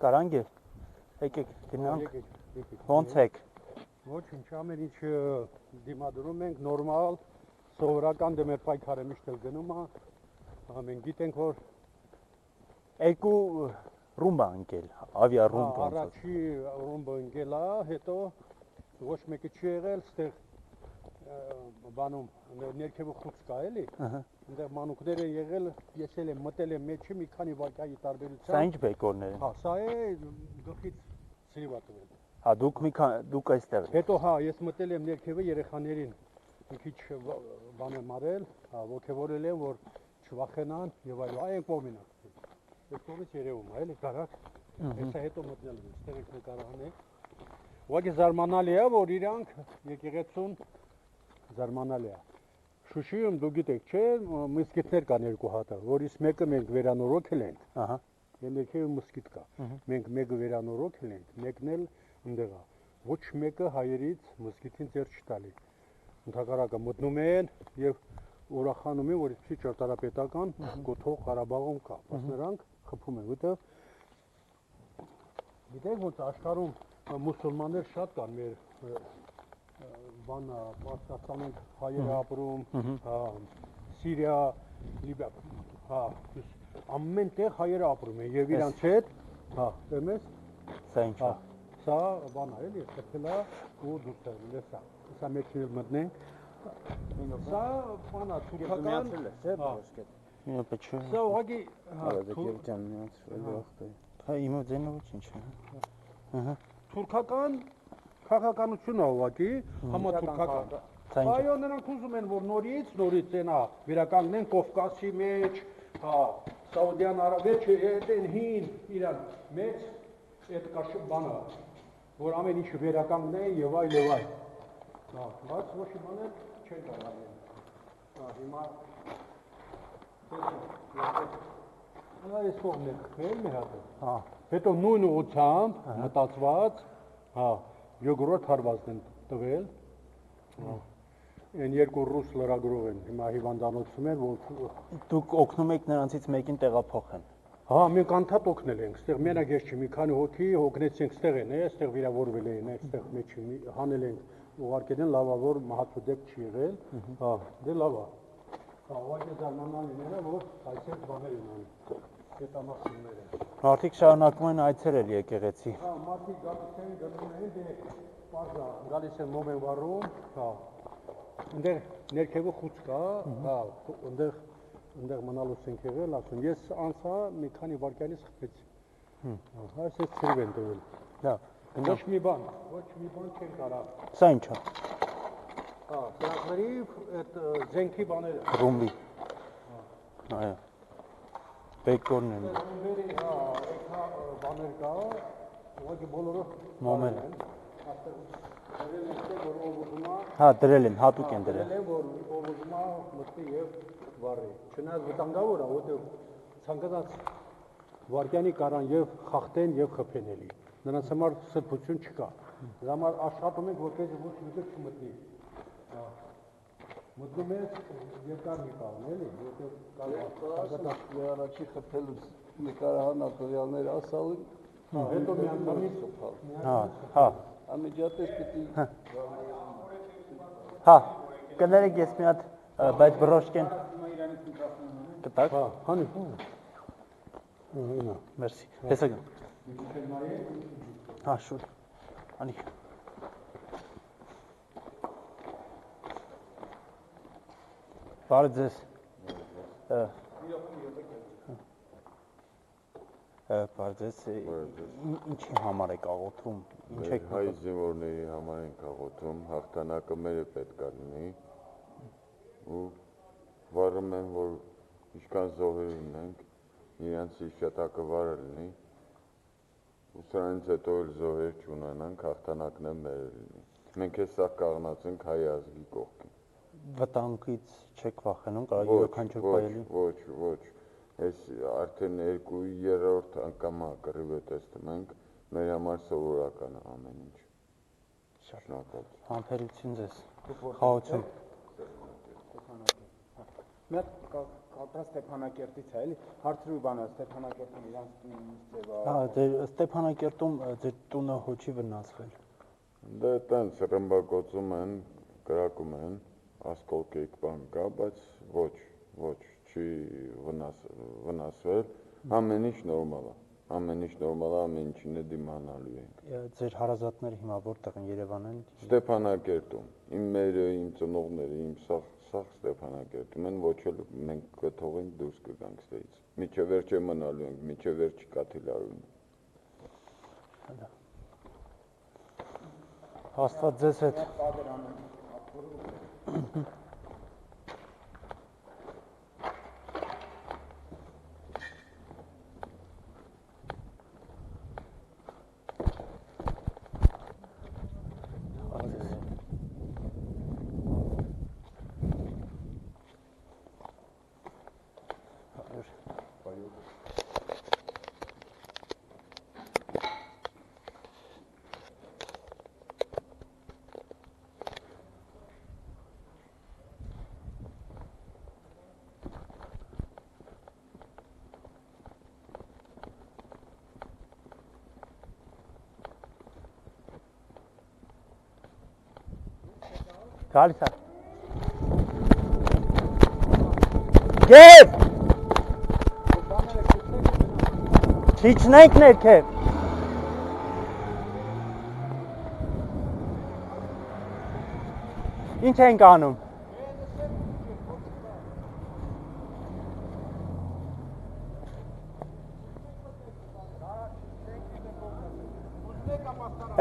Կարանք է, եկեք գնանք, ոնց եք։ Ոչինչ, ամեն ինչ դիմադրում ենք, նորմալ, սովորական դե մեր պայքարը միշտ էլ գնում է, մենք գիտենք, որ Երկու ռումբա ընկել, ավիա ռումբ ոնց է։ Առաջի ռումբը ընկել է, հետո ոչ մեկը չի եղել, ստեղ բանում ներքևը խուց կա էլի, այնտեղ մանուկներ են եղել, ես էլ եմ մտել եմ մեջը մի քանի վայրկյանի տարբերությամբ։ Սա ինչ բեկորներ են։ Հա, սա է գլխից ցրիվ է տվել։ Հա, դուք այստեղ եք։ Հետո հա, ես մտել եմ ներքևը երեխաներին մի քիչ բան եմ արել, հա, ոգևորել եմ, որ չվախենան եւ այլն, այն կողմին է։ Այս կողմից երևում է, էլի կարակ։ Հեսա հետո մտնել եմ, այստեղ եք նկարահանել։ Ուղղակի զարմանալի է, որ իրանք եկեղեցուն զարմանալի է։ Շուշիում դու գիտեք, չէ, մսկիթներ կան երկու հատը, որից մեկը մենք վերանորոգել ենք։ Ահա։ Եվ ներքևը մսկիթ կա։ Մենք մեկը վերանորոգել ենք, մեկն էլ այնտեղ է։ Ոչ մեկը հայերից մսկիթին ձեռ չտալի։ Ընդհակառակը մտնում են եւ ուրախանում են, որ ինչի ճարտարապետական գոթող Ղարաբաղում կա։ Բայց նրանք խփում են, որտեղ գիտեք ոնց աշխարհում մուսուլմաններ շատ կան մեր բանը Պարսկաստանում հայեր ապրում, հա, Սիրիա, Լիբիա, հա, ամեն տեղ հայեր ապրում են եւ իրանց հետ, հա, եմես, Սա ինչ է։ սա բան է, էլի, խփել է ու դուրս է, սա մեջին մտնենք։ Սա բան է, թուրքական, Մինը պեչը։ սա ուղղակի, Հա, իմը ձենը ոչինչ է։ Ահա։ Թուրքական քաղաքականություն է ուղղակի, համաթուրքական։ Այո, նրանք ուզում են, որ նորից այնա վերականգնեն Կովկասի մեջ, հա, Սաուդյան Արաբիա, այդ հին իրան մեծ այդ բանը, որ ամեն ինչը վերականգնեն եւ այլ եւ այլ։ Հա, բայց ոչ մի բան չեն կարող անել։ Հա, հիմա այս կողմն է խփել մի հատ։ Հա, հետո նույն ուղղությամբ մտածված, հա, երկրորդ հարվածն են տվել։ Այն երկու ռուս լրագրող են հիմա հիվանդանոցում են, որ Դուք օգնում եք նրանցից մեկին տեղափոխեն։ հա, մենք անդադ օգնել ենք, ստեղ մենակ ես չի, մի քանի հոգի օգնեցինք, ստեղ են, այստեղ վիրավորվել էին, այստեղ մեջի հանել ենք, ուղարկել են, լավ է, որ մահացու դեպք չի եղել, հա, դե լավ է։ Հա, ուղղակի զարմանալիները, որ այսպես բաներ են անում, հետամասնումները։ Մարդիկ շարունակում են այցելել եկեղեցի։ Հա, մարդիկ գալիս են, գնում են, դե պարզա, գալիս են մոմ են վառում, հա, այնտեղ ներքևը խուց կա, հա, այնտեղ մնալուց ենք եղել, ասում, ես անցա մի քանի վայրկյանից խփեցի։ Այս էս ցրիվ են տվել։ Լավ, Ոչ մի բան չեն կարա։ Սա ինչ է։ Հա, սրանքների այդ զենքի բաները։ Ռումբի։ Այո։ Բեկորն են։ Ռումբերի, հա, բաներ կա, ուղղակի բոլորը Մոմեր են։ Հա, դրել են, հատուկ են դրել։ Դրել են, որ ով ուզում է մտնի եւ վառի։ Չնայած վտանգավոր է, որտեղ ցանկացած վարկյանի կարան եւ խախտեն եւ խփեն էլի։ Նրանց համար սրբություն չկա։ Դրա համար աշխատում ենք, որպեսզի ոչ մեկը չմտնի։ Հա։ Մտնում է երկար մի բան, էլի, որտեղ Կա առաջի խփելուց նկարահան ատորյալներ ասալու, հետո մի անգամից Հա, հա։ անմիջապես պիտի Հա, կներեք ես մի հատ, բայց բրոշկեն կտակ։ հա, հանի։ Մերսի։ Հեսա գան։ Հա, շուտ։ Անի։ Բարը ձեզ։ Բարը ձեզ, ինչի համար եք աղոթում, ինչ եք Հայ զինվորների համար ենք աղոթում, հաղթանակը մերը պետք է լինի ու վառում եմ, որ ինչքան զոհեր ունենք, իրենց հիշատակը վառը լինի ու սրանից հետո էլ զոհեր չունենանք, հաղթանակն է մերը լինի։ Մենք է սա կաղնացենք հայ ազգի կողքին։ Վտանգից չեք վախենում, կարող յուրաքանչյուր պայելի։ Ոչ, այս արդեն 2-3-րդ անգամ կռիվ է տեսնում ենք, մեր համար սովորական է ամեն ինչ։ Շնորհակալ։ Համբերություն ձեզ։ Խաղաղություն։ Մեկ Կալտա Ստեփանակերտից է, էլի։ Հարցրու բանը Ստեփանակերտում իրանց ձևա։ Հա, ձեր Ստեփանակերտում ձեր տունը հոչի վնասվել։ Դե տենց ռմբակոծում են, կրակում են, ասկոլկեիկ բան կա, բայց ոչ, չի վնասվել, ամեն ինչ նորմալ է, ամեն ինչին է դիմանալու ենք։ Ձեր հարազատները հիմա որտեղ են, Երևան են։ Ստեփանակերտում, իմ մերը, իմ ծնողները, իմ սաղ Ստեփանակերտում են, ոչ էլ մենք կթողենք դուրս կգանք ստեից։ Միջև վերջ մնալու ենք, միջև վերջ կաթիլարուն։ Աստված ձեզ հետ։ Գալիս է։ Գեվ։ Չիջնենք ներքև։ Ինչ ենք անում։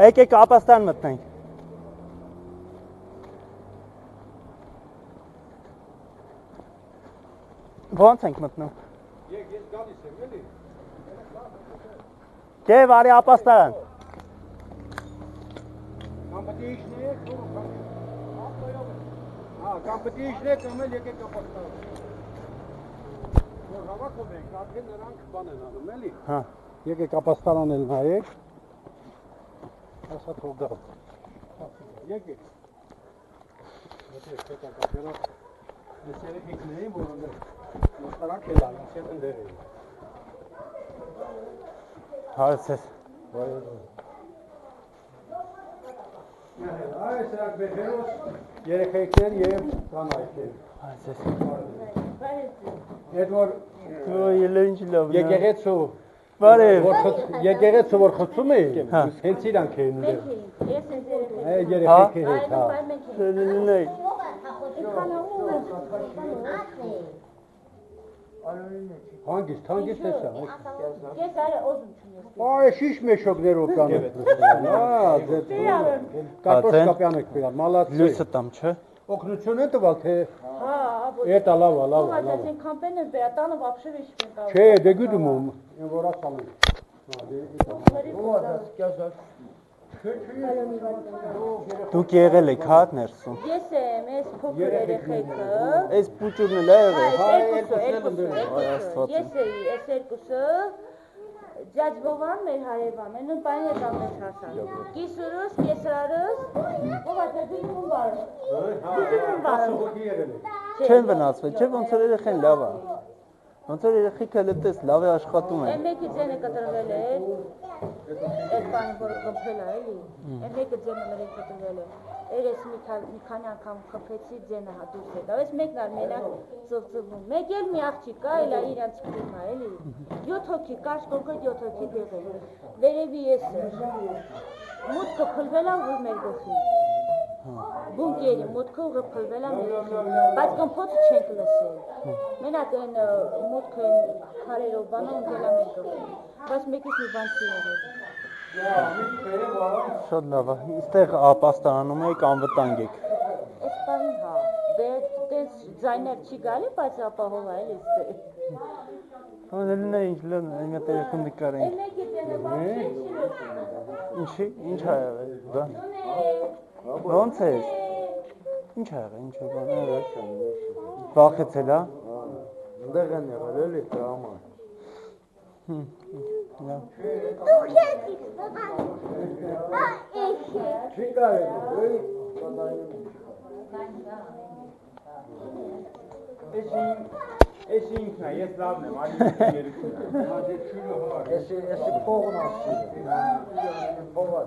Եկեք ապաստան մտնենք։ Ո՞նց ենք մտնում։ Ես գալիս եմ, էլի։ Գեվ արի ապաստան։ Կամ պետք է իջնեք, կամ պետք է իջնեք, կամ էլ եկեք ապաստան։ Որ հավաքում ենք, արդեն նրանք բան են անում, էլի։ Հա։ Եկեք ապաստան անել նայեք։ Ասա թող գա։ Եկեք։ Եկեք, կապերով։ Ես երեքիկներին, որ ընդ նստարակ էլ ան, ասյատ ընդեր էին։ Հարց ես։ Այս սրանք բեհերոս երեքիկներ և կանայքներ։ Հարց ես։ Ետ որ Ելը ինչ լավն է։ եկեղեցու Բարև։ Եկեղեցու որ խծում էին, հենց իրանք էին դեր։ Երեքիկի հետ, հա։ Լննեի։ Հանգիստ տեսա։ Ես արի օզում չունես։ Այ շիշ մեշոկներով կան։ Կարտոշկապյան եք պիրան, մալացի։ Լույսը տամ, չէ։ Օգնություն են տվալ, թե Հա, էտա լավա, լավա, Ո՞վ լավա։ ասեն կամպեն են բերա, տանը вообще վիշ են կարող։ Չէ, դե գուդում եմ, են որ ասալու։ Դուք եղել եք հա ներսում։ Ես եմ, ես փոքր երեխեքը։ Այս պուճուրն էլ է եղել։ Ես էի, ես երկուսը ջաջվովան մեր հարևան, մեր նույն պայն հետ ամեն հասան։ Կիսուրս, կեսրարս, ով ատա դիմում բարը։ Չեն վնասվել, չէ ոնց որ երեխեն լավ է։ Ոնց որ երեխիքը լտես լավ է աշխատում են։ Մեկի ձենը կտրվել է, այդ բանը որ կփել է, էլի։ Մեկը ձենը մերին կտրվել է։ Երես մի քանի անգամ խփեցի ձենը դուրս եկավ։ Այս մեկն ալ մենակ ծվծվում։ Մեկ էլ մի աղջիկ կա, էլա իրանց ֆիրմա, էլի։ 7 հոգի, կաշ կոնկրետ 7 հոգի դեղել։ Վերևի ես մուտքը փլվել է ու մեր գլխին։ Բունկերի մուտքը ու փլվել է մեր գլխին։ Բայց կմփոցը չենք լսել։ Մենակ այն մուտքը քարերով բանը ընկել է մեր գլխին։ Բայց մեկից մի բան չի եղել։ Շատ լավ է։ Այստեղ ապաստանում եք, անվտանգ եք։ Այս բանին հա, դες ձայներ չի գալի, բայց ապահով է էլի ստե։ Անելնե ինչ լավ, այնա տելեֆոն նկարենք։ Մեկի ձենը բան Ինչի, ինչ ա եղել, դա։ Ոնց ես։ Ինչ ա եղել, ինչ բան ա եղել։ Վախեցել, հա։ Դեղ են եղել էլի տրամա։ Լավ։ Չի կարելի, էլի Էս ինքն է, ես լավն եմ, այլ երեքն է։ Էսի փողն ասի։ Փողը։